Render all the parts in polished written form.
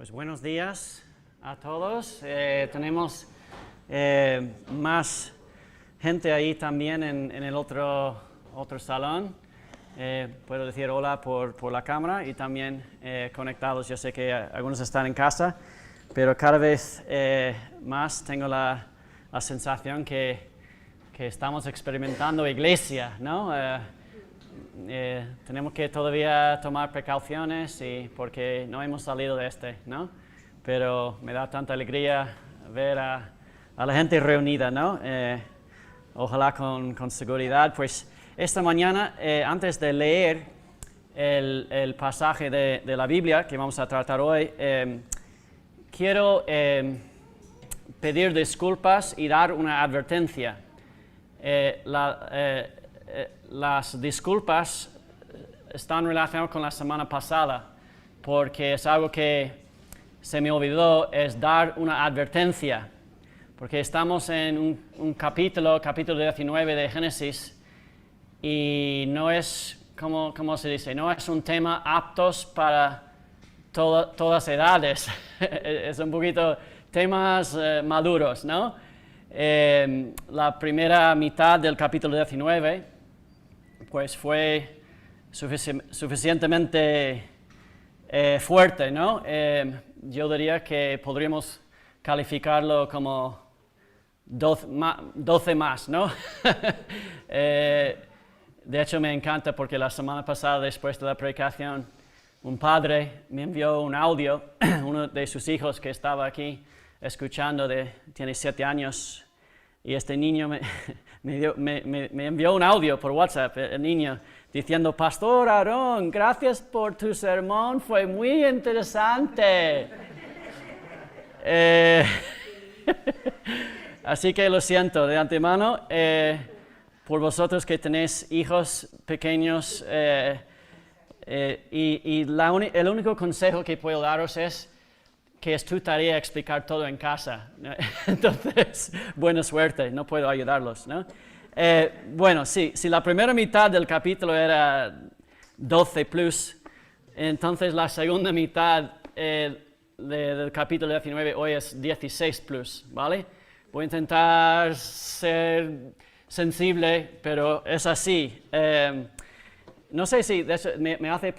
Pues buenos días a todos. Tenemos más gente ahí también en el otro salón. Puedo decir hola por la cámara y también conectados. Yo sé que algunos están en casa, pero cada vez más tengo la sensación que estamos experimentando iglesia, ¿no? Tenemos que todavía tomar precauciones porque no hemos salido de ¿no? Pero me da tanta alegría ver a la gente reunida, ¿no? Ojalá con seguridad. Pues esta mañana, antes de leer el pasaje de la Biblia que vamos a tratar hoy, quiero pedir disculpas y dar una advertencia. Las disculpas están relacionadas con la semana pasada, porque es algo que se me olvidó, es dar una advertencia, porque estamos en un capítulo 19 de Génesis, y no es, ¿cómo se dice? No es un tema aptos para todas edades, es un poquito temas maduros, ¿no? La primera mitad del capítulo 19 pues fue suficientemente fuerte, ¿no? Yo diría que podríamos calificarlo como 12 más, ¿no? De hecho, me encanta porque la semana pasada, después de la predicación, un padre me envió un audio, uno de sus hijos que estaba aquí escuchando, tiene 7 años, y este niño me envió un audio por WhatsApp, el niño, diciendo: Pastor Aarón, gracias por tu sermón, fue muy interesante. Así que lo siento de antemano por vosotros que tenéis hijos pequeños, y el único consejo que puedo daros es que es tu tarea explicar todo en casa, ¿no? Entonces, buena suerte, no puedo ayudarlos, ¿no? Bueno, si la primera mitad del capítulo era 12 plus, entonces la segunda mitad del capítulo 19 hoy es 16 plus, ¿vale? Voy a intentar ser sensible, pero es así. No sé si, de hecho, me hace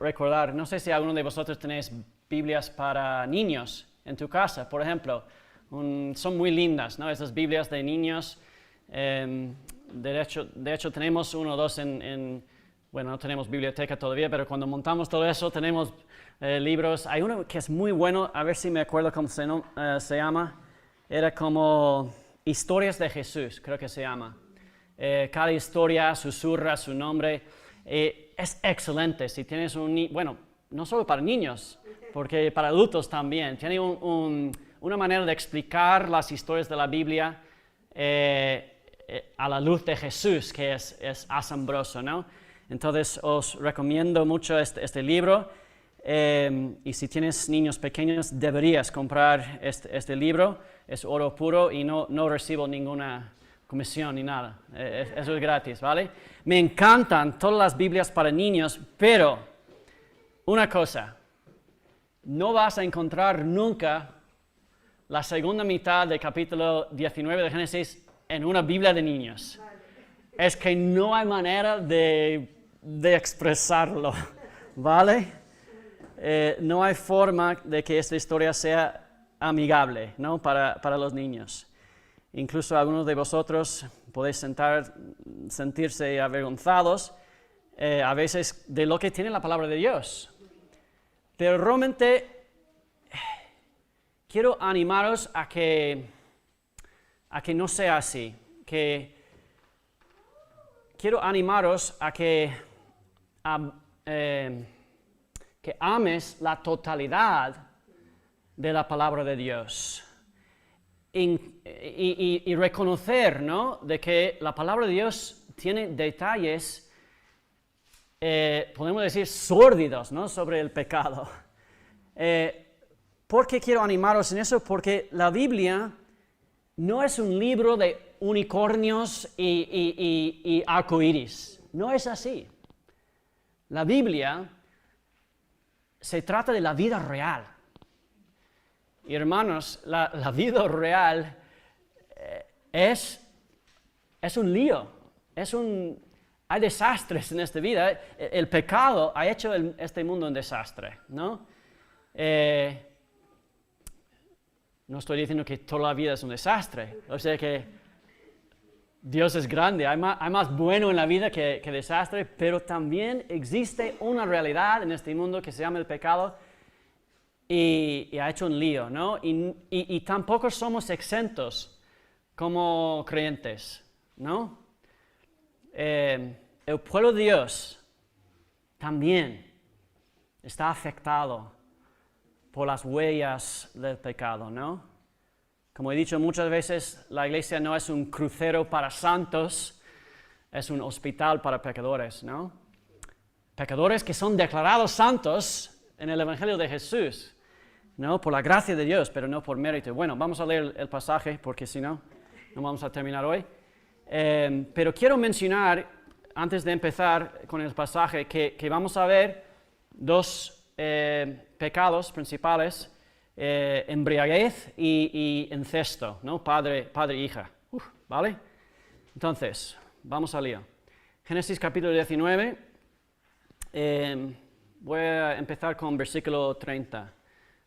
recordar, no sé si alguno de vosotros tenéis Biblias para niños en tu casa, por ejemplo. Son muy lindas, ¿no? Esas Biblias de niños. De hecho, tenemos uno o dos bueno, no tenemos biblioteca todavía, pero cuando montamos todo eso tenemos libros. Hay uno que es muy bueno, a ver si me acuerdo cómo se llama. Era como Historias de Jesús, creo que se llama. Cada historia susurra su nombre. Es excelente. Si tienes bueno, no solo para niños, porque para adultos también. Tiene una manera de explicar las historias de la Biblia a la luz de Jesús, que es asombroso, ¿no? Entonces os recomiendo mucho este libro, y si tienes niños pequeños deberías comprar este libro. Es oro puro y no recibo ninguna comisión ni nada. Eso es gratis, ¿vale? Me encantan todas las Biblias para niños, pero una cosa, no vas a encontrar nunca la segunda mitad del capítulo 19 de Génesis en una Biblia de niños. Es que no hay manera de expresarlo, ¿vale? No hay forma de que esta historia sea amigable, ¿no? para los niños. Incluso algunos de vosotros podéis sentirse avergonzados a veces de lo que tiene la palabra de Dios. Pero realmente quiero animaros a que no sea así. Quiero animaros a que ames la totalidad de la palabra de Dios. Y reconocer, ¿no?, de que la palabra de Dios tiene detalles, podemos decir, sórdidos, ¿no?, sobre el pecado. ¿Por qué quiero animaros en eso? Porque la Biblia no es un libro de unicornios y arcoíris. No es así. La Biblia se trata de la vida real. Y hermanos, la vida real es un lío, hay desastres en esta vida. El pecado ha hecho este mundo un desastre, ¿no? No estoy diciendo que toda la vida es un desastre, o sea que Dios es grande, hay más bueno en la vida que desastre, pero también existe una realidad en este mundo que se llama el pecado y ha hecho un lío, ¿no? Y tampoco somos exentos como creyentes, ¿no? El pueblo de Dios también está afectado por las huellas del pecado, ¿no? Como he dicho muchas veces, la iglesia no es un crucero para santos, es un hospital para pecadores, ¿no? Pecadores que son declarados santos en el Evangelio de Jesús, ¿no? Por la gracia de Dios, pero no por mérito. Bueno, vamos a leer el pasaje porque si no, no vamos a terminar hoy. Pero quiero mencionar, antes de empezar con el pasaje, que vamos a ver dos pecados principales, embriaguez y incesto, ¿no? Padre e hija, ¿vale? Entonces, vamos al lío. Génesis capítulo 19, voy a empezar con versículo 30.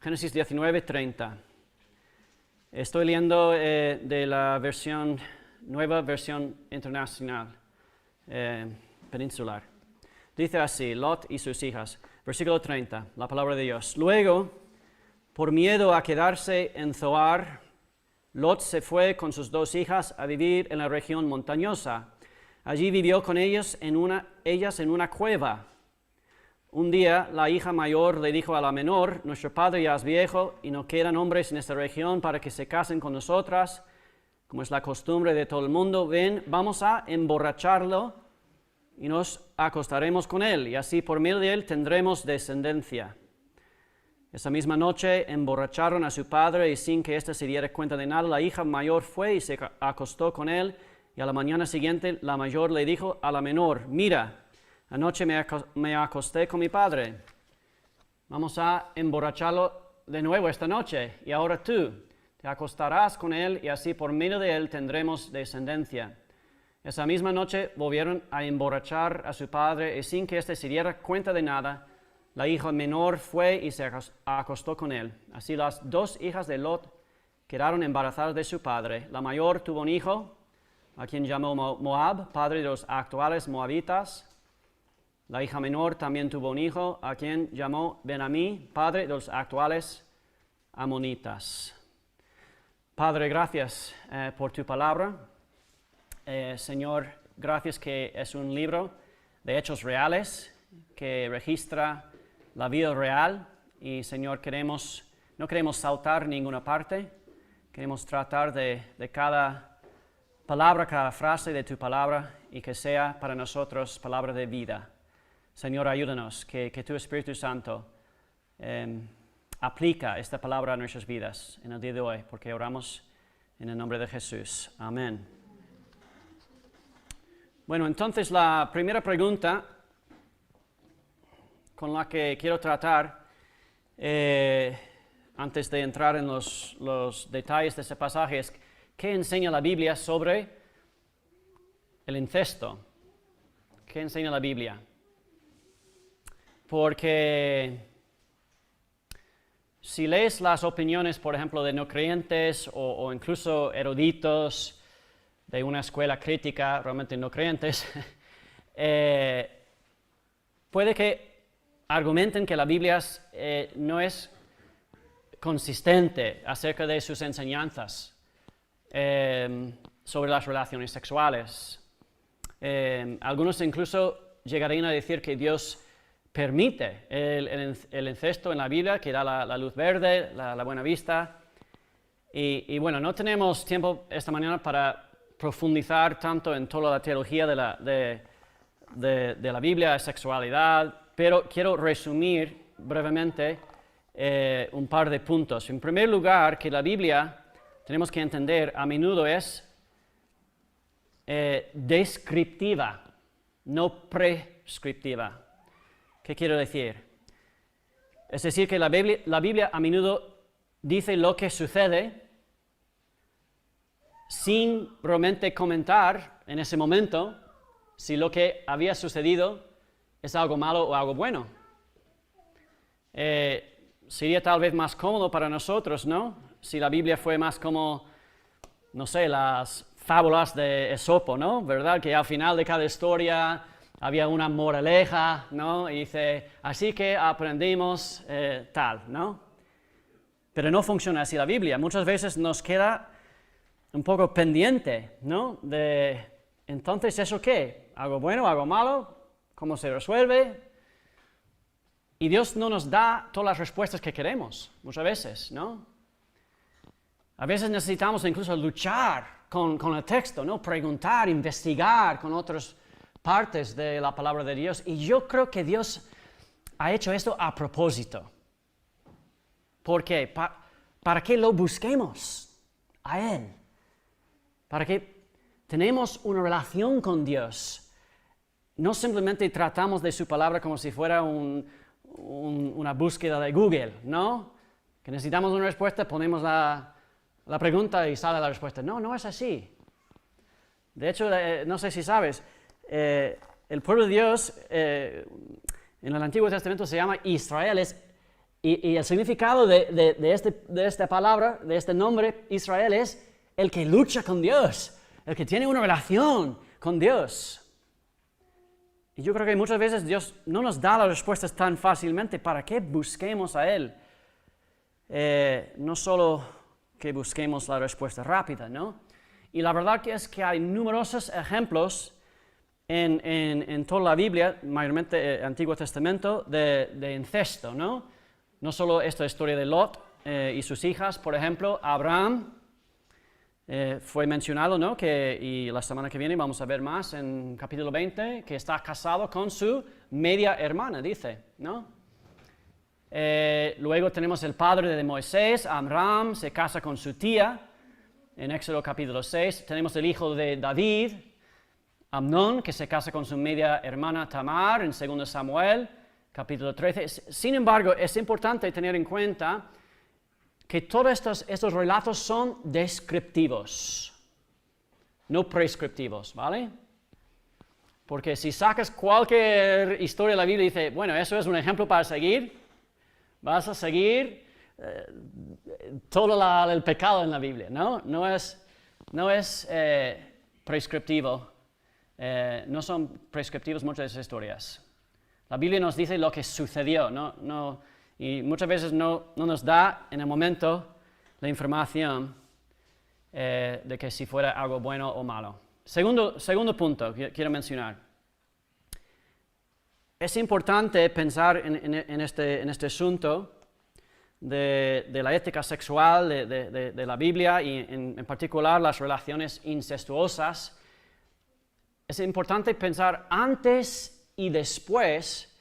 Génesis 19, 30. Estoy leyendo de la nueva versión internacional, peninsular. Dice así, Lot y sus hijas. Versículo 30, la palabra de Dios. Luego, por miedo a quedarse en Zoar, Lot se fue con sus 2 hijas a vivir en la región montañosa. Allí vivió con ellas en una cueva. Un día la hija mayor le dijo a la menor, nuestro padre ya es viejo y no quedan hombres en esta región para que se casen con nosotras, como es la costumbre de todo el mundo. Ven, vamos a emborracharlo y nos acostaremos con él, y así por medio de él tendremos descendencia. Esa misma noche emborracharon a su padre, y sin que éste se diera cuenta de nada, la hija mayor fue y se acostó con él, y a la mañana siguiente la mayor le dijo a la menor, mira, anoche me acosté con mi padre, vamos a emborracharlo de nuevo esta noche, y ahora tú te acostarás con él, y así por medio de él tendremos descendencia. Esa misma noche volvieron a emborrachar a su padre, y sin que éste se diera cuenta de nada, la hija menor fue y se acostó con él. Así las 2 hijas de Lot quedaron embarazadas de su padre. La mayor tuvo un hijo, a quien llamó Moab, padre de los actuales moabitas. La hija menor también tuvo un hijo, a quien llamó Ben-Amí, padre de los actuales amonitas. Padre, gracias por tu palabra. Señor, gracias que es un libro de hechos reales que registra la vida real, y Señor, no queremos saltar ninguna parte, queremos tratar de cada palabra, cada frase de tu palabra, y que sea para nosotros palabra de vida. Señor, ayúdanos, que tu Espíritu Santo aplica esta palabra a nuestras vidas en el día de hoy, porque oramos en el nombre de Jesús. Amén. Bueno, entonces la primera pregunta con la que quiero tratar, antes de entrar en los detalles de este pasaje, es ¿qué enseña la Biblia sobre el incesto? ¿Qué enseña la Biblia? Porque si lees las opiniones, por ejemplo, de no creyentes o incluso eruditos de una escuela crítica, realmente no creyentes, puede que argumenten que la Biblia no es consistente acerca de sus enseñanzas sobre las relaciones sexuales. Algunos incluso llegarían a decir que Dios permite el incesto en la Biblia, que da la luz verde, la buena vista. Y bueno, no tenemos tiempo esta mañana para profundizar tanto en toda la teología de la Biblia, sexualidad, pero quiero resumir brevemente un par de puntos. En primer lugar, que la Biblia, tenemos que entender, a menudo es descriptiva, no prescriptiva. ¿Qué quiero decir? Es decir, que la Biblia a menudo dice lo que sucede sin realmente comentar en ese momento si lo que había sucedido es algo malo o algo bueno. Sería tal vez más cómodo para nosotros, ¿no? Si la Biblia fue más como, no sé, las fábulas de Esopo, ¿no? ¿Verdad? Que al final de cada historia había una moraleja, ¿no? Y dice, así que aprendimos tal, ¿no? Pero no funciona así la Biblia. Muchas veces nos queda un poco pendiente, ¿no? De, entonces, ¿eso qué? ¿Algo bueno, algo malo? ¿Cómo se resuelve? Y Dios no nos da todas las respuestas que queremos, muchas veces, ¿no? A veces necesitamos incluso luchar con el texto, ¿no? Preguntar, investigar con otras partes de la palabra de Dios. Y yo creo que Dios ha hecho esto a propósito. ¿Por qué? Para que lo busquemos a Él. Para que tenemos una relación con Dios. No simplemente tratamos de su palabra como si fuera una búsqueda de Google, ¿no? Que necesitamos una respuesta, ponemos la pregunta y sale la respuesta. No, no es así. De hecho, no sé si sabes, el pueblo de Dios en el Antiguo Testamento se llama Israel, y el significado de esta palabra, de este nombre, Israel, es el que lucha con Dios, el que tiene una relación con Dios. Y yo creo que muchas veces Dios no nos da las respuestas tan fácilmente para que busquemos a Él. No solo que busquemos la respuesta rápida, ¿no? Y la verdad que es que hay numerosos ejemplos en toda la Biblia, mayormente Antiguo Testamento, de incesto, ¿no? No solo esta historia de Lot y sus hijas, por ejemplo, Abraham fue mencionado, ¿no? Y la semana que viene vamos a ver más en capítulo 20, que está casado con su media hermana, dice, ¿no? Luego tenemos el padre de Moisés, Amram, se casa con su tía, en Éxodo capítulo 6. Tenemos el hijo de David, Amnón, que se casa con su media hermana Tamar, en 2 Samuel, capítulo 13. Sin embargo, es importante tener en cuenta que todos estos relatos son descriptivos, no prescriptivos, ¿vale? Porque si sacas cualquier historia de la Biblia y dices, bueno, eso es un ejemplo para seguir, vas a seguir todo el pecado en la Biblia, ¿no? No es prescriptivo, no son prescriptivos muchas de esas historias. La Biblia nos dice lo que sucedió, y muchas veces no nos da en el momento la información de que si fuera algo bueno o malo. Segundo punto que quiero mencionar. Es importante pensar en este asunto de la ética sexual de la Biblia y en particular las relaciones incestuosas. Es importante pensar antes y después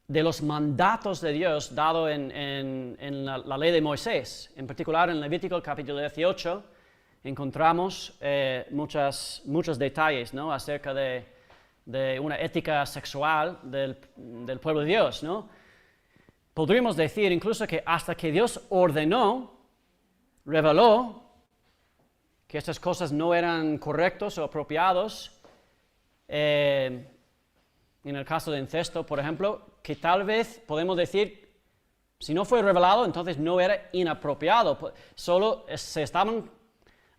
de los mandatos de Dios dados en la ley de Moisés. En particular en Levítico capítulo 18 encontramos muchos detalles, ¿no? Acerca de una ética sexual del pueblo de Dios, ¿no? Podríamos decir incluso que hasta que Dios reveló que estas cosas no eran correctos o apropiados, en el caso de incesto, por ejemplo, que tal vez podemos decir, si no fue revelado, entonces no era inapropiado, solo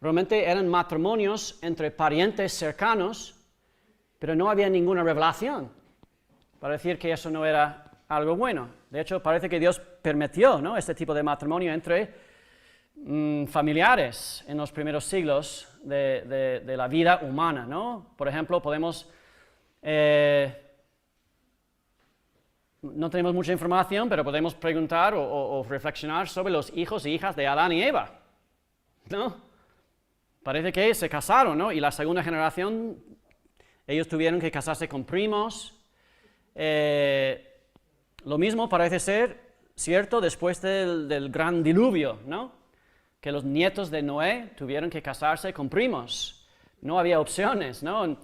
realmente eran matrimonios entre parientes cercanos, pero no había ninguna revelación para decir que eso no era algo bueno. De hecho, parece que Dios permitió, ¿no?, este tipo de matrimonio entre familiares en los primeros siglos de la vida humana, ¿no? Por ejemplo, no tenemos mucha información, pero podemos preguntar o reflexionar sobre los hijos e hijas de Adán y Eva, ¿no? Parece que se casaron, ¿no? Y la segunda generación, ellos tuvieron que casarse con primos. Lo mismo parece ser cierto después del gran diluvio, ¿no? Que los nietos de Noé tuvieron que casarse con primos. No había opciones, ¿no?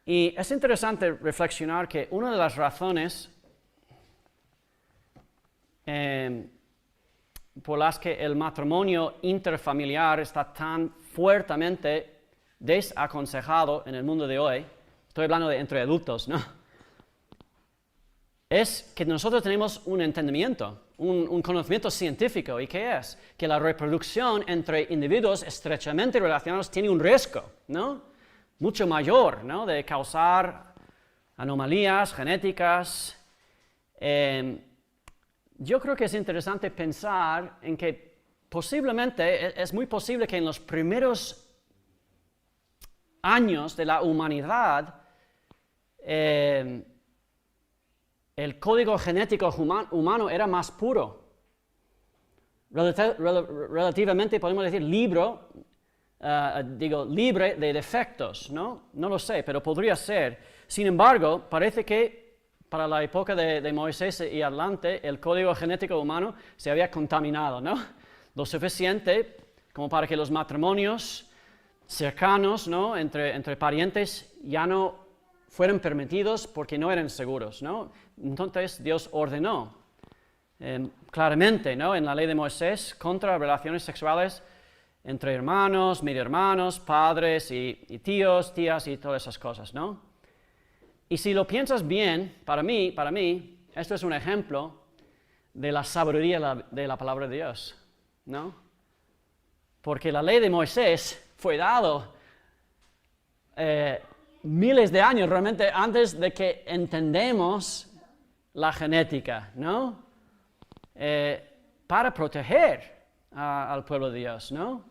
Y es interesante reflexionar que una de las razones por las que el matrimonio interfamiliar está tan fuertemente desaconsejado en el mundo de hoy, estoy hablando de entre adultos, ¿no? Es que nosotros tenemos un entendimiento, un conocimiento científico. ¿Y qué es? Que la reproducción entre individuos estrechamente relacionados tiene un riesgo, ¿no? Mucho mayor, ¿no? De causar anomalías genéticas. Yo creo que es interesante pensar en que posiblemente, es muy posible que en los primeros años de la humanidad, el código genético humano era más puro. Relativamente, podemos decir, libre de defectos, ¿no? No lo sé, pero podría ser. Sin embargo, parece que para la época de Moisés y adelante, el código genético humano se había contaminado, ¿no? Lo suficiente como para que los matrimonios cercanos, ¿no? entre parientes ya no fueron permitidos porque no eran seguros, ¿no? Entonces Dios ordenó claramente, ¿no? En la ley de Moisés contra relaciones sexuales entre hermanos, medio hermanos, padres y tíos, tías y todas esas cosas, ¿no? Y si lo piensas bien, para mí, esto es un ejemplo de la sabiduría de la palabra de Dios, ¿no? Porque la ley de Moisés fue dado miles de años realmente antes de que entendemos la genética, ¿no? Para proteger al pueblo de Dios, ¿no?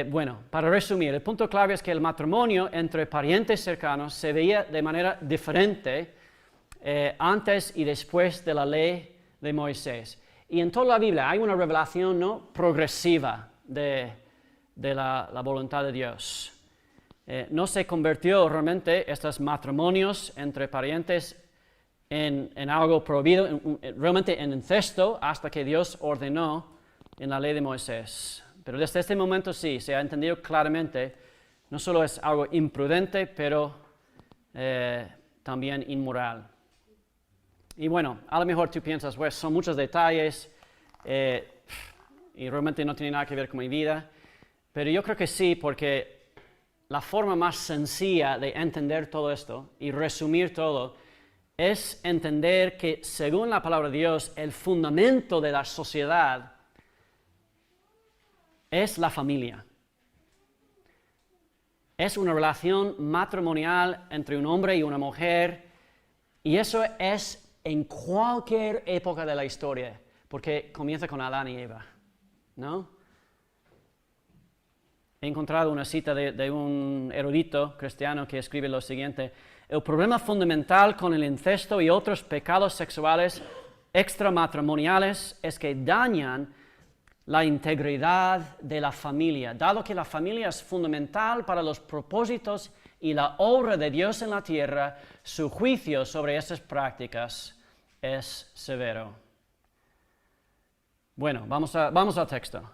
Bueno, para resumir, el punto clave es que el matrimonio entre parientes cercanos se veía de manera diferente antes y después de la ley de Moisés. Y en toda la Biblia hay una revelación, ¿no? Progresiva de la voluntad de Dios. No se convirtió realmente estos matrimonios entre parientes en algo prohibido, realmente en incesto, hasta que Dios ordenó en la ley de Moisés. Pero desde este momento sí, se ha entendido claramente, no solo es algo imprudente, pero también inmoral. Y bueno, a lo mejor tú piensas, pues son muchos detalles y realmente no tiene nada que ver con mi vida, pero yo creo que sí, porque la forma más sencilla de entender todo esto y resumir todo es entender que según la palabra de Dios, el fundamento de la sociedad es la familia. Es una relación matrimonial entre un hombre y una mujer, y eso es en cualquier época de la historia, porque comienza con Adán y Eva, ¿no? He encontrado una cita de un erudito cristiano que escribe lo siguiente: el problema fundamental con el incesto y otros pecados sexuales extramatrimoniales es que dañan la integridad de la familia. Dado que la familia es fundamental para los propósitos y la obra de Dios en la tierra, su juicio sobre estas prácticas es severo. Bueno, vamos al texto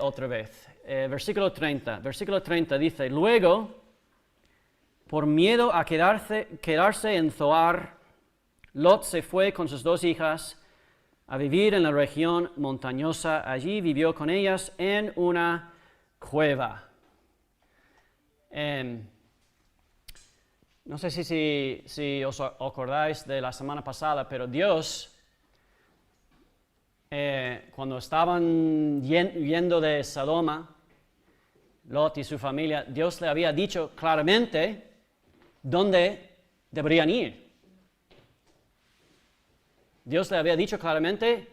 otra vez. Versículo 30. Versículo 30 dice: luego, por miedo a quedarse en Zoar, Lot se fue con sus 2 hijas a vivir en la región montañosa. Allí vivió con ellas en una cueva. No sé si os acordáis de la semana pasada, pero Dios, cuando estaban huyendo de Sodoma, Lot y su familia, Dios le había dicho claramente dónde deberían ir. Dios le había dicho claramente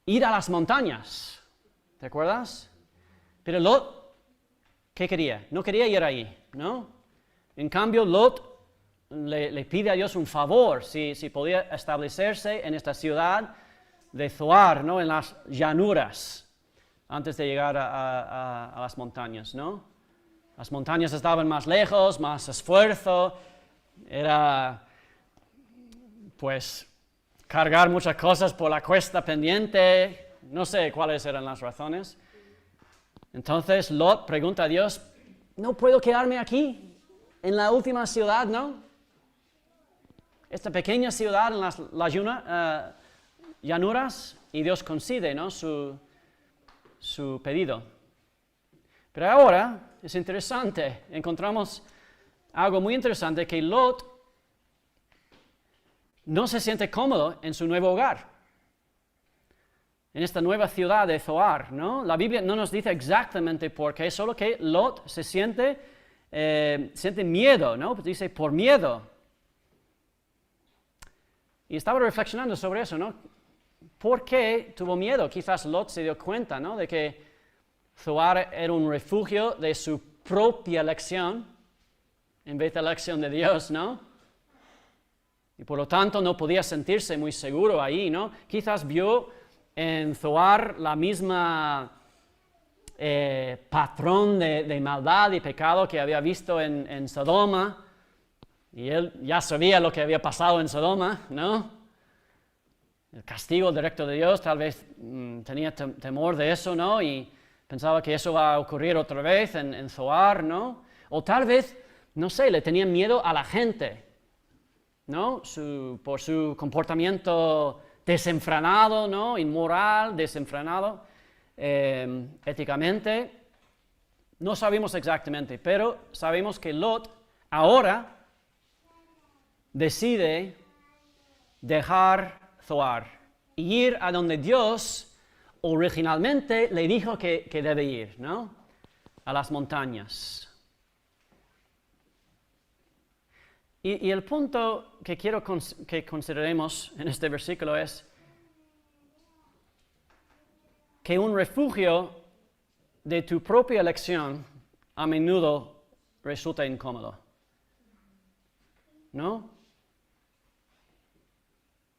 ir a las montañas. ¿Te acuerdas? Pero Lot, ¿qué quería? No quería ir ahí, ¿no? En cambio, Lot le pide a Dios un favor, si podía establecerse en esta ciudad de Zoar, ¿no? En las llanuras, antes de llegar a las montañas, ¿no? Las montañas estaban más lejos, más esfuerzo, era, pues, cargar muchas cosas por la cuesta pendiente, no sé cuáles eran las razones. Entonces Lot pregunta a Dios: ¿no puedo quedarme aquí, en la última ciudad, no? Esta pequeña ciudad en la llanuras y Dios concede, ¿no?, su pedido. Pero ahora es interesante, encontramos algo muy interesante, que Lot no se siente cómodo en su nuevo hogar, en esta nueva ciudad de Zoar, ¿no? La Biblia no nos dice exactamente por qué, solo que Lot se siente miedo, ¿no? Dice, por miedo. Y estaba reflexionando sobre eso, ¿no? ¿Por qué tuvo miedo? Quizás Lot se dio cuenta, ¿no?, de que Zoar era un refugio de su propia elección, en vez de la elección de Dios, ¿no? Y por lo tanto no podía sentirse muy seguro ahí, ¿no? Quizás vio en Zoar la misma patrón de maldad y pecado que había visto en Sodoma, y él ya sabía lo que había pasado en Sodoma, ¿no? El castigo directo de Dios, tal vez tenía temor de eso, ¿no? Y pensaba que eso va a ocurrir otra vez en Zoar, ¿no? O tal vez, no sé, le tenía miedo a la gente, ¿no? Por su comportamiento desenfrenado, ¿no?, inmoral, desenfrenado, éticamente. No sabemos exactamente, pero sabemos que Lot ahora decide dejar Zoar y ir a donde Dios originalmente le dijo que debe ir, ¿no?, a las montañas. Y el punto que quiero que consideremos en este versículo es que un refugio de tu propia elección a menudo resulta incómodo, ¿no?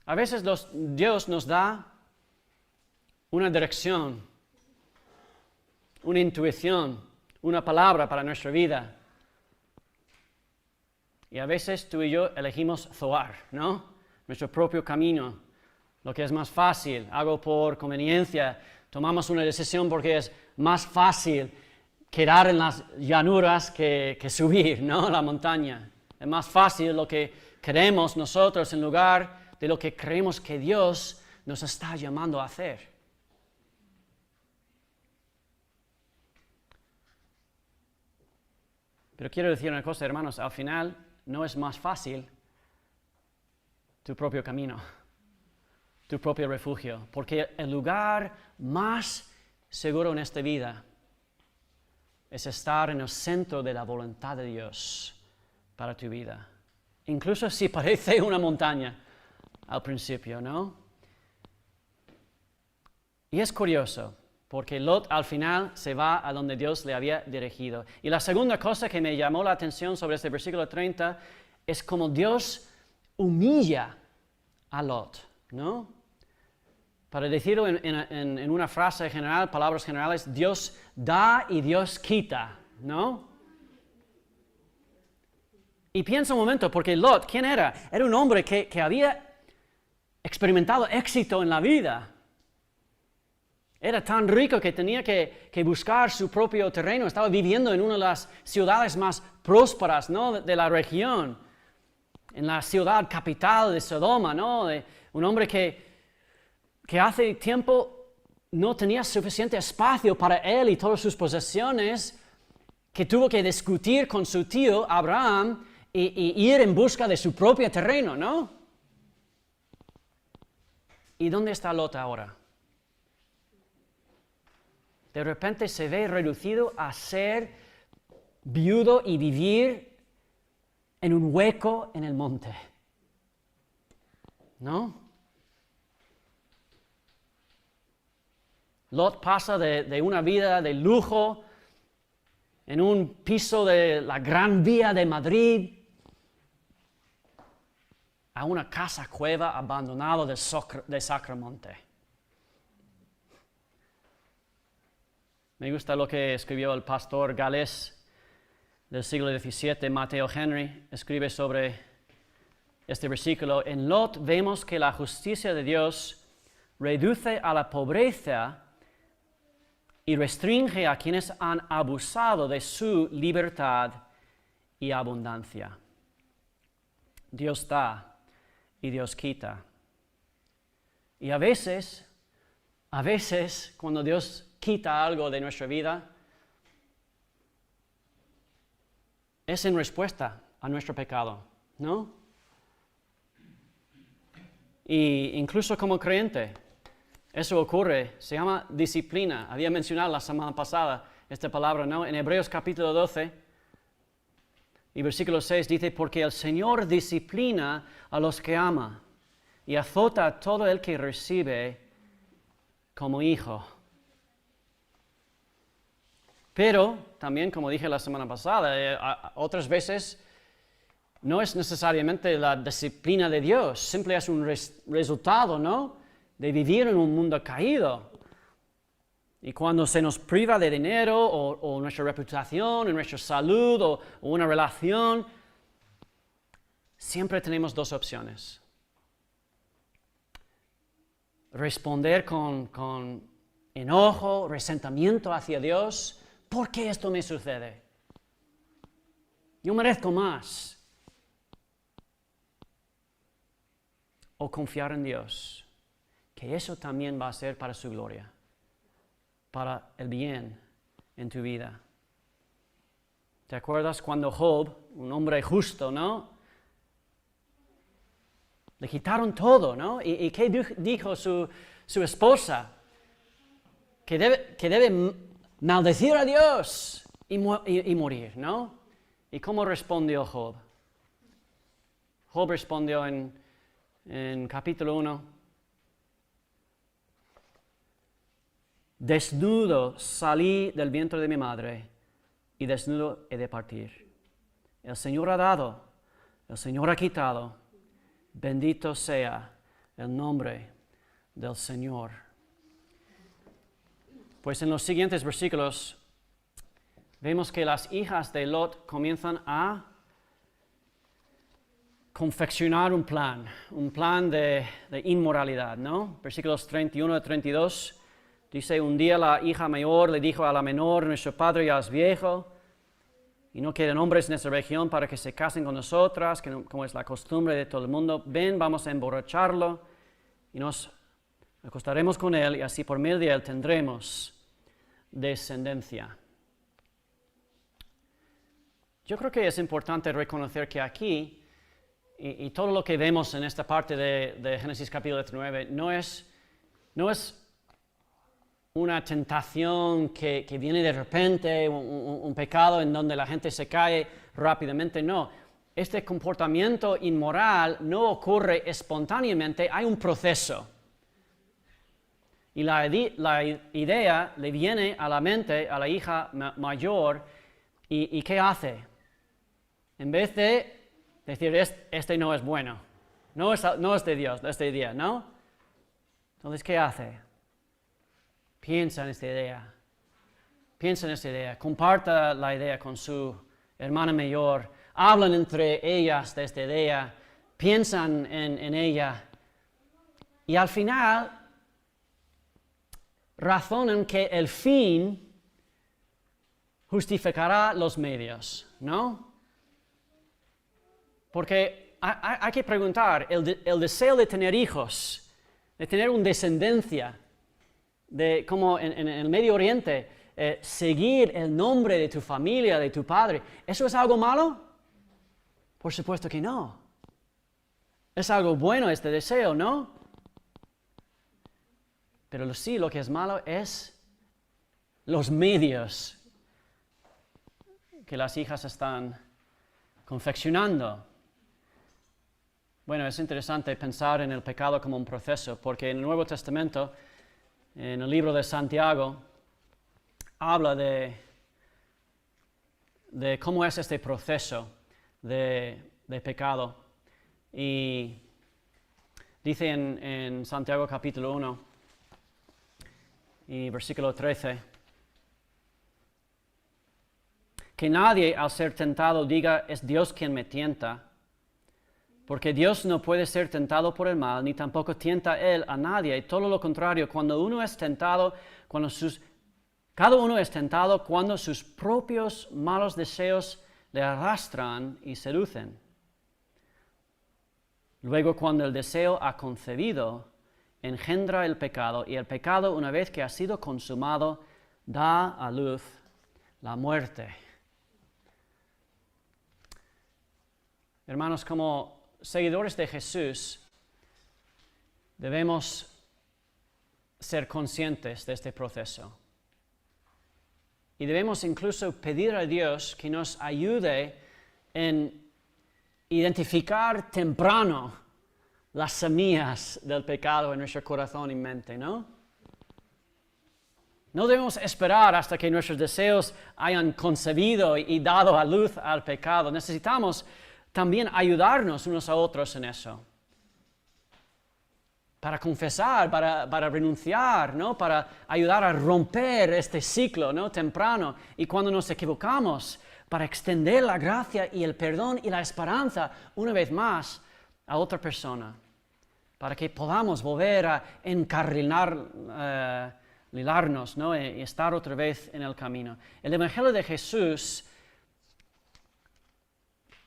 A veces Dios nos da una dirección, una intuición, una palabra para nuestra vida. Y a veces tú y yo elegimos Zoar, ¿no?, nuestro propio camino, lo que es más fácil, hago por conveniencia, tomamos una decisión porque es más fácil quedar en las llanuras que subir, ¿no?, la montaña. Es más fácil lo que queremos nosotros en lugar de lo que creemos que Dios nos está llamando a hacer. Pero quiero decir una cosa, hermanos, al final no es más fácil tu propio camino, tu propio refugio, porque el lugar más seguro en esta vida es estar en el centro de la voluntad de Dios para tu vida, incluso si parece una montaña al principio, ¿no? Y es curioso, porque Lot al final se va a donde Dios le había dirigido. Y la segunda cosa que me llamó la atención sobre este versículo 30 es cómo Dios humilla a Lot, ¿no? Para decirlo en una frase general, palabras generales, Dios da y Dios quita, ¿no? Y piensa un momento, porque Lot, ¿quién era? Era un hombre que había experimentado éxito en la vida. Era tan rico que tenía que buscar su propio terreno. Estaba viviendo en una de las ciudades más prósperas, ¿no?, de la región. En la ciudad capital de Sodoma, ¿no? Un hombre que hace tiempo no tenía suficiente espacio para él y todas sus posesiones, que tuvo que discutir con su tío Abraham y ir en busca de su propio terreno, ¿no? ¿Y dónde está Lot ahora? De repente se ve reducido a ser viudo y vivir en un hueco en el monte, ¿no? Lot pasa de una vida de lujo en un piso de la Gran Vía de Madrid a una casa cueva abandonada de Sacromonte. Me gusta lo que escribió el pastor galés del siglo XVII, Mateo Henry, escribe sobre este versículo. En Lot vemos que la justicia de Dios reduce a la pobreza y restringe a quienes han abusado de su libertad y abundancia. Dios da y Dios quita. Y a veces, cuando Dios quita algo de nuestra vida, es en respuesta a nuestro pecado, ¿no? Y incluso como creyente, eso ocurre, se llama disciplina. Había mencionado la semana pasada esta palabra, ¿no? En Hebreos capítulo 12 y versículo 6 dice, porque el Señor disciplina a los que ama y azota a todo el que recibe como hijo. Pero también, como dije la semana pasada, otras veces no es necesariamente la disciplina de Dios, simple es un resultado, ¿no?, de vivir en un mundo caído. Y cuando se nos priva de dinero o nuestra reputación, o nuestra salud o una relación, siempre tenemos dos opciones. Responder con enojo, resentimiento hacia Dios. ¿Por qué esto me sucede? Yo merezco más. O confiar en Dios, que eso también va a ser para su gloria, para el bien en tu vida. ¿Te acuerdas cuando Job, un hombre justo, ¿no?, le quitaron todo, ¿no? ¿Y qué dijo su esposa? Que debe maldecir a Dios y morir, ¿no? ¿Y cómo respondió Job? Job respondió en capítulo 1, desnudo salí del vientre de mi madre y desnudo he de partir. El Señor ha dado, el Señor ha quitado, bendito sea el nombre del Señor. Pues en los siguientes versículos vemos que las hijas de Lot comienzan a confeccionar un plan de inmoralidad, ¿no? Versículos 31 a 32, dice, un día la hija mayor le dijo a la menor, nuestro padre ya es viejo, y no quedan hombres en esta región para que se casen con nosotras, como es la costumbre de todo el mundo. Ven, vamos a emborracharlo, y nos acostaremos con él, y así por medio de él tendremos descendencia. Yo creo que es importante reconocer que aquí, y todo lo que vemos en esta parte de Génesis capítulo 19 no es una tentación que viene de repente, un pecado en donde la gente se cae rápidamente, no. Este comportamiento inmoral no ocurre espontáneamente, hay un proceso. Y la idea le viene a la mente a la hija mayor, ¿y qué hace? En vez de decir, este no es bueno, no es de Dios, este día, ¿no? Entonces, ¿qué hace? Piensa en esta idea, comparta la idea con su hermana mayor, hablan entre ellas de esta idea, piensan en ella, y al final razonan que el fin justificará los medios, ¿no? Porque hay que preguntar, el deseo de tener hijos, de tener una descendencia, de como en el Medio Oriente, seguir el nombre de tu familia, de tu padre, ¿eso es algo malo? Por supuesto que no. Es algo bueno este deseo, ¿no? Pero sí, lo que es malo es los medios que las hijas están confeccionando. Bueno, es interesante pensar en el pecado como un proceso, porque en el Nuevo Testamento, en el libro de Santiago, habla de cómo es este proceso de pecado. Y dice en Santiago capítulo 1 y versículo 13, que nadie al ser tentado diga, es Dios quien me tienta, porque Dios no puede ser tentado por el mal, ni tampoco tienta Él a nadie. Y todo lo contrario, cada uno es tentado cuando sus propios malos deseos le arrastran y seducen. Luego, cuando el deseo ha concebido, engendra el pecado, y el pecado, una vez que ha sido consumado, da a luz la muerte. Hermanos, como seguidores de Jesús, debemos ser conscientes de este proceso. Y debemos incluso pedir a Dios que nos ayude en identificar temprano las semillas del pecado en nuestro corazón y mente, ¿no? No debemos esperar hasta que nuestros deseos hayan concebido y dado a luz al pecado. Necesitamos también ayudarnos unos a otros en eso. Para confesar, para renunciar, ¿no? Para ayudar a romper este ciclo, ¿no? Temprano. Y cuando nos equivocamos, para extender la gracia y el perdón y la esperanza una vez más a otra persona. Para que podamos volver a encarrilarnos, ¿no? Y estar otra vez en el camino. El Evangelio de Jesús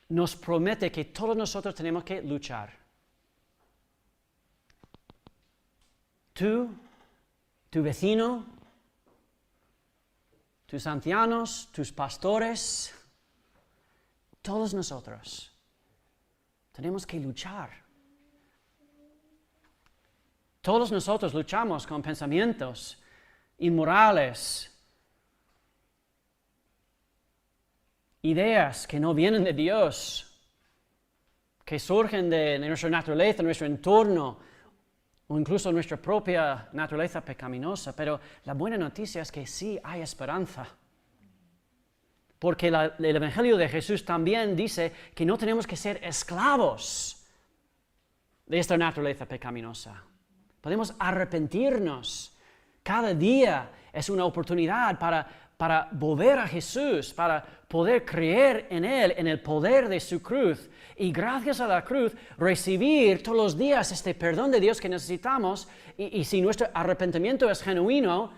nos promete que todos nosotros tenemos que luchar. Tú, tu vecino, tus ancianos, tus pastores, todos nosotros tenemos que luchar. Todos nosotros luchamos con pensamientos inmorales, ideas que no vienen de Dios, que surgen de nuestra naturaleza, nuestro entorno, o incluso nuestra propia naturaleza pecaminosa. Pero la buena noticia es que sí hay esperanza. Porque el Evangelio de Jesús también dice que no tenemos que ser esclavos de esta naturaleza pecaminosa. Podemos arrepentirnos. Cada día es una oportunidad para volver a Jesús, para poder creer en Él, en el poder de su cruz. Y gracias a la cruz, recibir todos los días este perdón de Dios que necesitamos. Y si nuestro arrepentimiento es genuino,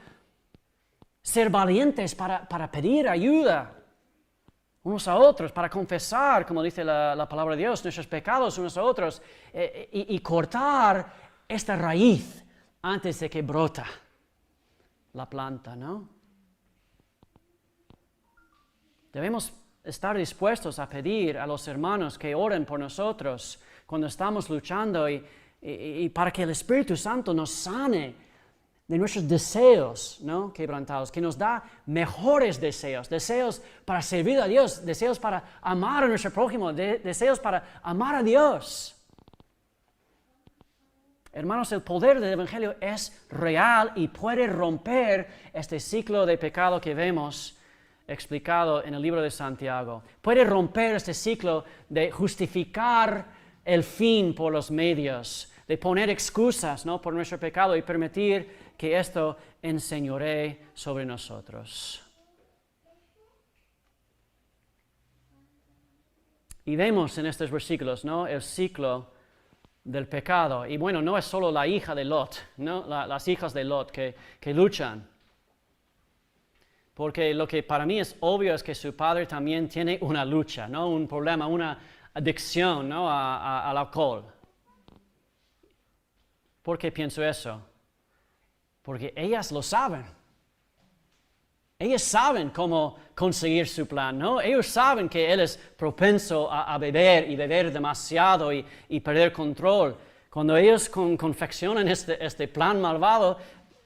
ser valientes para pedir ayuda unos a otros, para confesar, como dice la palabra de Dios, nuestros pecados unos a otros, y cortar esta raíz antes de que brota la planta, ¿no? Debemos estar dispuestos a pedir a los hermanos que oren por nosotros cuando estamos luchando y para que el Espíritu Santo nos sane de nuestros deseos, ¿no? Quebrantados, que nos da mejores deseos, deseos para servir a Dios, deseos para amar a nuestro prójimo, deseos para amar a Dios. Hermanos, el poder del Evangelio es real y puede romper este ciclo de pecado que vemos explicado en el libro de Santiago. Puede romper este ciclo de justificar el fin por los medios, de poner excusas, ¿no? Por nuestro pecado y permitir que esto enseñoree sobre nosotros. Y vemos en estos versículos, ¿no? El ciclo del pecado. Y bueno, no es solo la hija de Lot, ¿no? Las hijas de Lot que luchan. Porque lo que para mí es obvio es que su padre también tiene una lucha, ¿no? Un problema, una adicción, ¿no? al alcohol. ¿Por qué pienso eso? Porque ellas lo saben. Ellas saben cómo conseguir su plan, ¿no? Ellos saben que él es propenso a beber y beber demasiado y perder control. Cuando ellos confeccionan este plan malvado,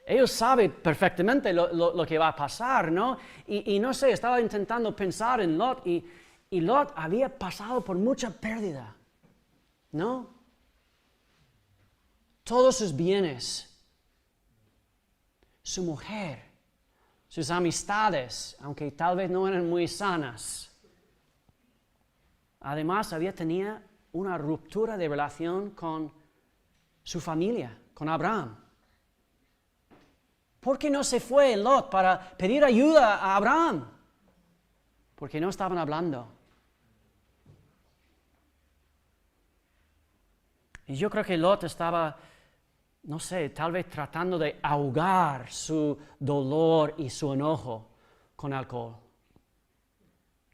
ellos saben perfectamente lo que va a pasar, ¿no? Y no sé, estaba intentando pensar en Lot y Lot había pasado por mucha pérdida, ¿no? Todos sus bienes, su mujer, sus amistades, aunque tal vez no eran muy sanas. Además, había tenido una ruptura de relación con su familia, con Abraham. ¿Por qué no se fue Lot para pedir ayuda a Abraham? Porque no estaban hablando. Y yo creo que Lot estaba, no sé, tal vez tratando de ahogar su dolor y su enojo con alcohol.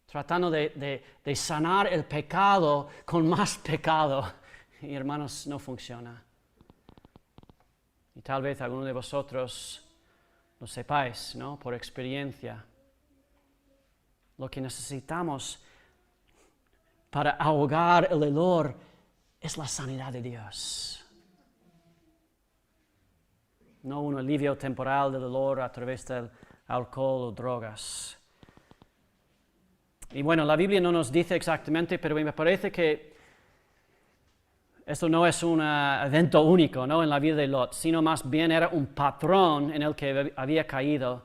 Tratando de sanar el pecado con más pecado. Y hermanos, no funciona. Y tal vez alguno de vosotros lo sepáis, ¿no? Por experiencia. Lo que necesitamos para ahogar el dolor es la sanidad de Dios. No un alivio temporal del dolor a través del alcohol o drogas. Y bueno, la Biblia no nos dice exactamente, pero me parece que esto no es un evento único, ¿no?, en la vida de Lot, sino más bien era un patrón en el que había caído,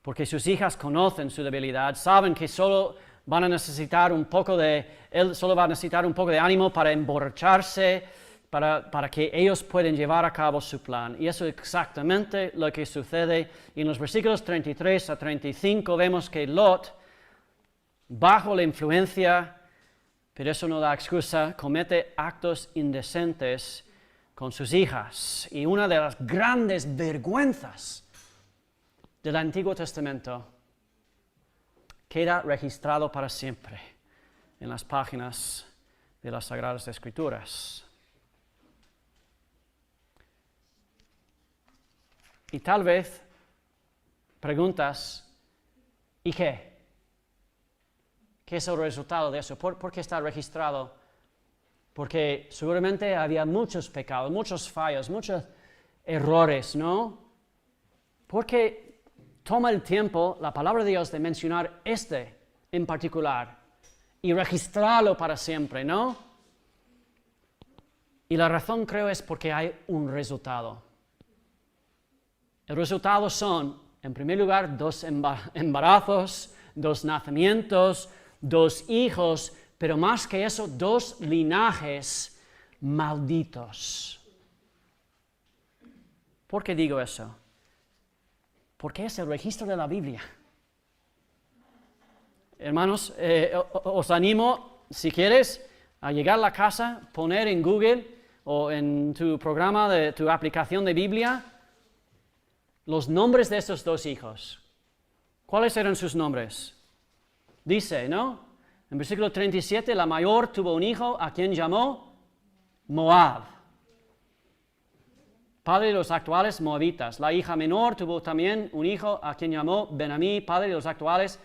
porque sus hijas conocen su debilidad, saben que solo van a necesitar él solo va a necesitar un poco de ánimo para emborracharse, para que ellos puedan llevar a cabo su plan. Y eso es exactamente lo que sucede. Y en los versículos 33 a 35 vemos que Lot, bajo la influencia, pero eso no da excusa, comete actos indecentes con sus hijas. Y una de las grandes vergüenzas del Antiguo Testamento queda registrado para siempre en las páginas de las Sagradas Escrituras. Y tal vez preguntas, ¿y qué? ¿Qué es el resultado de eso? ¿Por qué está registrado? Porque seguramente había muchos pecados, muchos fallos, muchos errores, ¿no? Porque toma el tiempo la palabra de Dios de mencionar en particular y registrarlo para siempre, ¿no? Y la razón, creo, es porque hay un resultado. El resultado son, en primer lugar, 2 embarazos, 2 nacimientos, 2 hijos, pero más que eso, 2 linajes malditos. ¿Por qué digo eso? Porque es el registro de la Biblia. Hermanos, os animo, si quieres, a llegar a la casa, poner en Google o en tu programa, de tu aplicación de Biblia, los nombres de estos 2 hijos. ¿Cuáles eran sus nombres? Dice, ¿no? En versículo 37, la mayor tuvo un hijo a quien llamó Moab, padre de los actuales moabitas. La hija menor tuvo también un hijo a quien llamó Ben-Ammi, padre de los actuales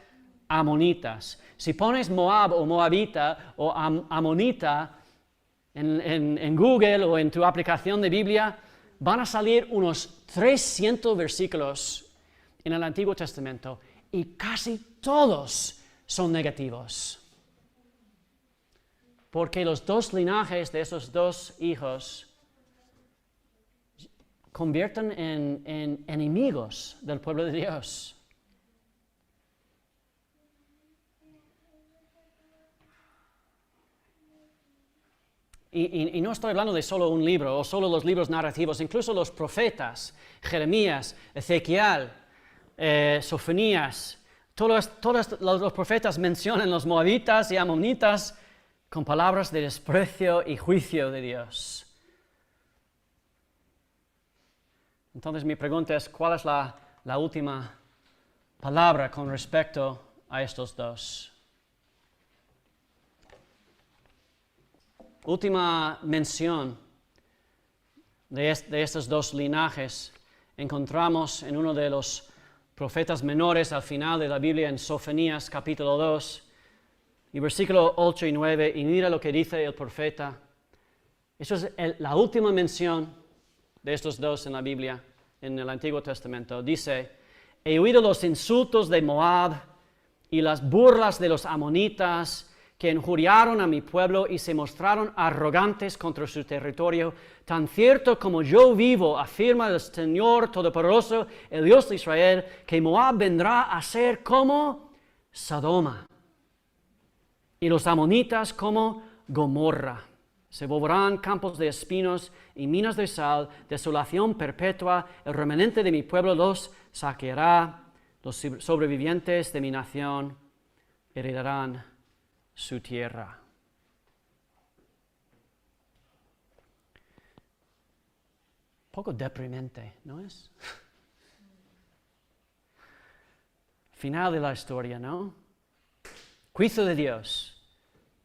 amonitas. Si pones Moab o moabita o amonita en Google o en tu aplicación de Biblia, van a salir unos 300 versículos en el Antiguo Testamento y casi todos son negativos. Porque los 2 linajes de esos 2 hijos convierten en enemigos del pueblo de Dios. Y no estoy hablando de solo un libro o solo los libros narrativos, incluso los profetas, Jeremías, Ezequiel, Sofonías, todos los profetas mencionan los moabitas y amonitas con palabras de desprecio y juicio de Dios. Entonces mi pregunta es, ¿cuál es la última palabra con respecto a estos 2? Última mención de estos 2 linajes encontramos en uno de los profetas menores al final de la Biblia, en Sofonías capítulo 2 y versículo 8 y 9, y mira lo que dice el profeta. Eso es la última mención de estos 2 en la Biblia, en el Antiguo Testamento. Dice, he oído los insultos de Moab y las burlas de los amonitas, que injuriaron a mi pueblo y se mostraron arrogantes contra su territorio. Tan cierto como yo vivo, afirma el Señor Todopoderoso, el Dios de Israel, que Moab vendrá a ser como Sodoma, y los amonitas como Gomorra. Se volverán campos de espinos y minas de sal, desolación perpetua. El remanente de mi pueblo los saqueará. Los sobrevivientes de mi nación heredarán su tierra. Poco deprimente, ¿no es? Final de la historia, ¿no? Juicio de Dios,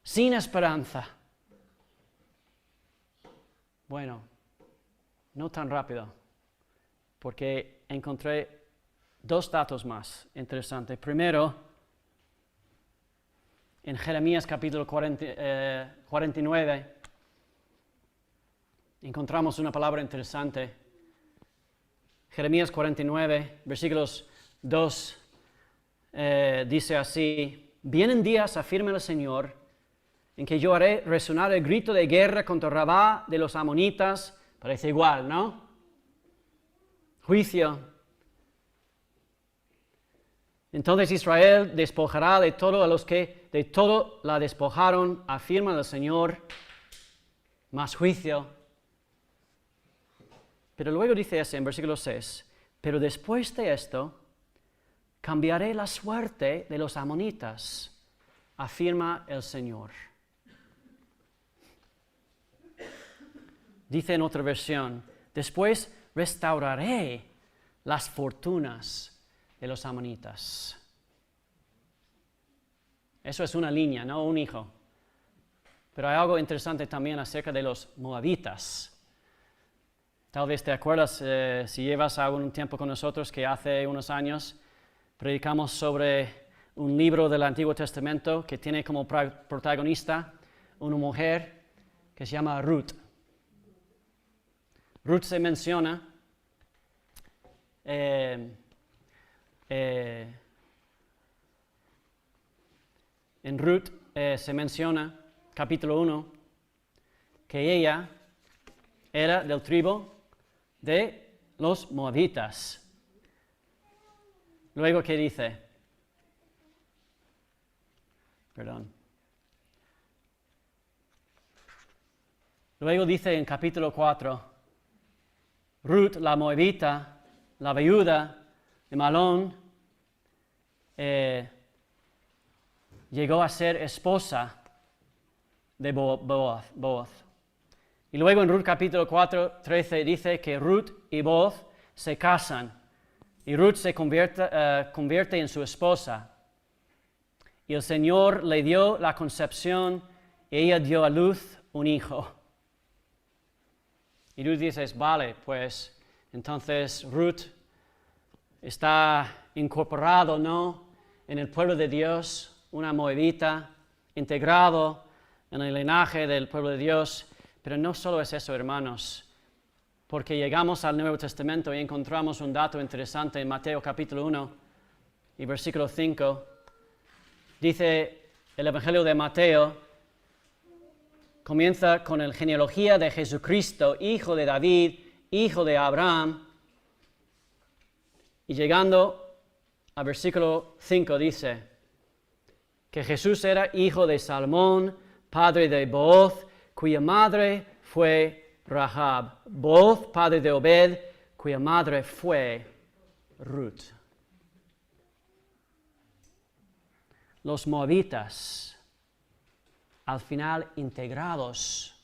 sin esperanza. Bueno, no tan rápido. porque encontré dos datos más interesantes. Primero, en Jeremías capítulo 49, encontramos una palabra interesante. Jeremías 49, versículos 2, dice así: Vienen días, afirma el Señor, en que yo haré resonar el grito de guerra contra Rabá de los amonitas. Parece igual, ¿no? Juicio. Entonces Israel despojará de todo a los que de todo la despojaron, afirma el Señor. Más juicio. Pero luego dice en versículo 6, pero después de esto, cambiaré la suerte de los amonitas, afirma el Señor. Dice en otra versión, después restauraré las fortunas de los amonitas. Eso es una línea, no un hijo. Pero hay algo interesante también acerca de los moabitas. Tal vez te acuerdas, si llevas algún tiempo con nosotros, que hace unos años predicamos sobre un libro del Antiguo Testamento que tiene como protagonista una mujer que se llama Ruth. Ruth se menciona en Ruth se menciona, capítulo 1, que ella era del tribu de los moabitas. Luego, ¿qué dice? Perdón. Luego dice en capítulo 4, Ruth, la moabita, la viuda de Malón, llegó a ser esposa de Booz. Y luego en Ruth capítulo 4, 13 dice que Ruth y Booz se casan y Ruth se convierte en su esposa. Y el Señor le dio la concepción y ella dio a luz un hijo. Y tú dices, vale, pues entonces Ruth está incorporado, ¿no?, en el pueblo de Dios, una moabita, integrado en el linaje del pueblo de Dios. Pero no solo es eso, hermanos, porque llegamos al Nuevo Testamento y encontramos un dato interesante en Mateo capítulo 1 y versículo 5. Dice el Evangelio de Mateo, comienza con la genealogía de Jesucristo, hijo de David, hijo de Abraham, y llegando al versículo 5 dice que Jesús era hijo de Salmón, padre de Booz, cuya madre fue Rahab. Booz, padre de Obed, cuya madre fue Ruth. Los moabitas, al final integrados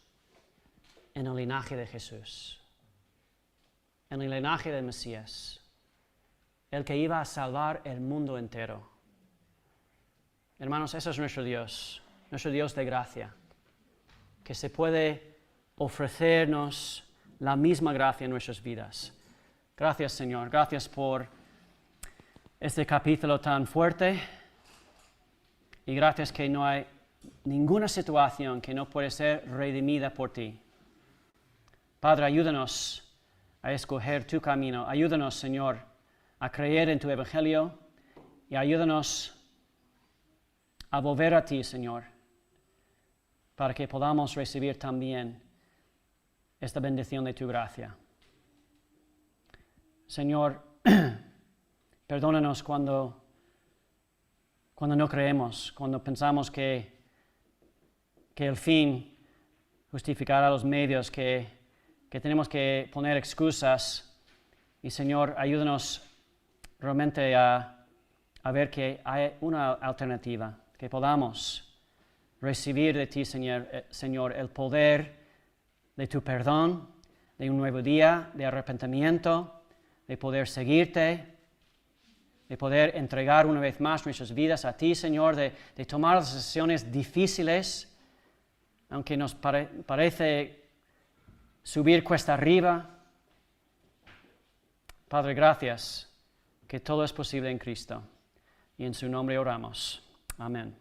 en el linaje de Jesús, en el linaje del Mesías, el que iba a salvar el mundo entero. Hermanos, ese es nuestro Dios de gracia, que se puede ofrecernos la misma gracia en nuestras vidas. Gracias, Señor, gracias por este capítulo tan fuerte y gracias que no hay ninguna situación que no puede ser redimida por ti. Padre, ayúdanos a escoger tu camino. Ayúdanos, Señor, a creer en tu Evangelio y ayúdanos a volver a ti, Señor, para que podamos recibir también esta bendición de tu gracia. Señor, perdónanos cuando no creemos, cuando pensamos que el fin justificará los medios, que tenemos que poner excusas. Y Señor, ayúdanos realmente a ver que hay una alternativa, que podamos recibir de ti, Señor, el poder de tu perdón, de un nuevo día, de arrepentimiento, de poder seguirte, de poder entregar una vez más nuestras vidas a ti, Señor, de tomar las decisiones difíciles, aunque nos parece subir cuesta arriba. Padre, gracias que todo es posible en Cristo. Y en su nombre oramos. Amén.